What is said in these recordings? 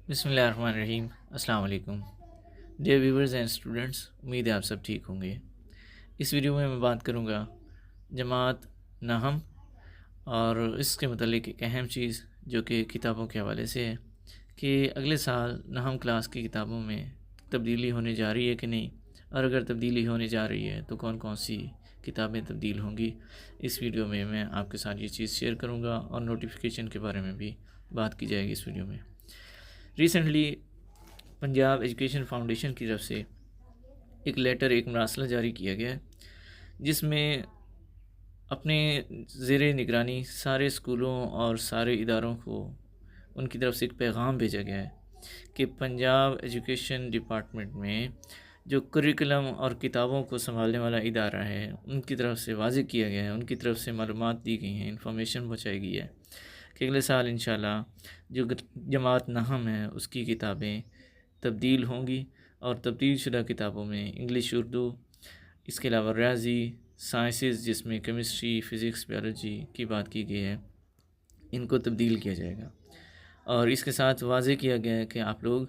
بسم اللہ الرحمن الرحیم۔ السلام علیکم ڈیئر ویورز اینڈ اسٹوڈنٹس، امید ہے آپ سب ٹھیک ہوں گے۔ اس ویڈیو میں بات کروں گا جماعت نحم اور اس کے متعلق ایک اہم چیز جو کہ کتابوں کے حوالے سے ہے کہ اگلے سال نحم کلاس کی کتابوں میں تبدیلی ہونے جا رہی ہے کہ نہیں، اور اگر تبدیلی ہونے جا رہی ہے تو کون کون سی کتابیں تبدیل ہوں گی۔ اس ویڈیو میں آپ کے ساتھ یہ چیز شیئر کروں گا اور نوٹیفیکیشن کے بارے میں بھی بات کی جائے گی اس ویڈیو میں۔ ریسنٹلی پنجاب ایجوکیشن فاؤنڈیشن کی طرف سے ایک لیٹر، ایک مراسلہ جاری کیا گیا ہے، جس میں اپنے زیر نگرانی سارے اسکولوں اور سارے اداروں کو ان کی طرف سے ایک پیغام بھیجا گیا ہے کہ پنجاب ایجوکیشن ڈپارٹمنٹ میں جو کریکولم اور کتابوں کو سنبھالنے والا ادارہ ہے، ان کی طرف سے واضح کیا گیا ہے، ان کی طرف سے معلومات دی گئی ہیں، انفارمیشن پہنچائی گئی ہے کہ اگلے سال انشاءاللہ جو جماعت نحم ہے اس کی کتابیں تبدیل ہوں گی، اور تبدیل شدہ کتابوں میں انگلش، اردو، اس کے علاوہ ریاضی، سائنسز جس میں کیمسٹری، فزکس، بیولوجی کی بات کی گئی ہے، ان کو تبدیل کیا جائے گا۔ اور اس کے ساتھ واضح کیا گیا ہے کہ آپ لوگ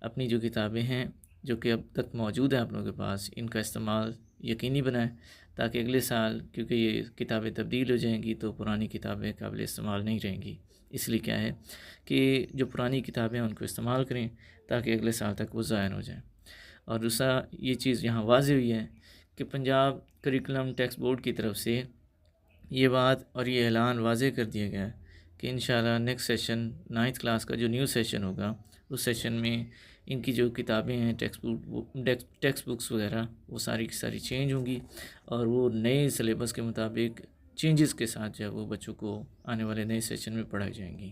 اپنی جو کتابیں ہیں جو کہ اب تک موجود ہیں آپ لوگوں کے پاس، ان کا استعمال یقینی بنائیں تاکہ اگلے سال، کیونکہ یہ کتابیں تبدیل ہو جائیں گی تو پرانی کتابیں قابل استعمال نہیں رہیں گی۔ اس لیے کیا ہے کہ جو پرانی کتابیں ہیں ان کو استعمال کریں تاکہ اگلے سال تک وہ ضائع نہ ہو جائیں۔ اور دوسرا یہ چیز یہاں واضح ہوئی ہے کہ پنجاب کریکولم ٹیکسٹ بورڈ کی طرف سے یہ بات اور یہ اعلان واضح کر دیا گیا ہے کہ انشاءاللہ نیکسٹ سیشن 9th کلاس کا جو نیو سیشن ہوگا، اس سیشن میں ان کی جو کتابیں ہیں، ٹیکسٹ بکس وغیرہ، وہ ساری کی ساری چینج ہوں گی، اور وہ نئے سلیبس کے مطابق چینجز کے ساتھ جو ہے وہ بچوں کو آنے والے نئے سیشن میں پڑھائی جائیں گی۔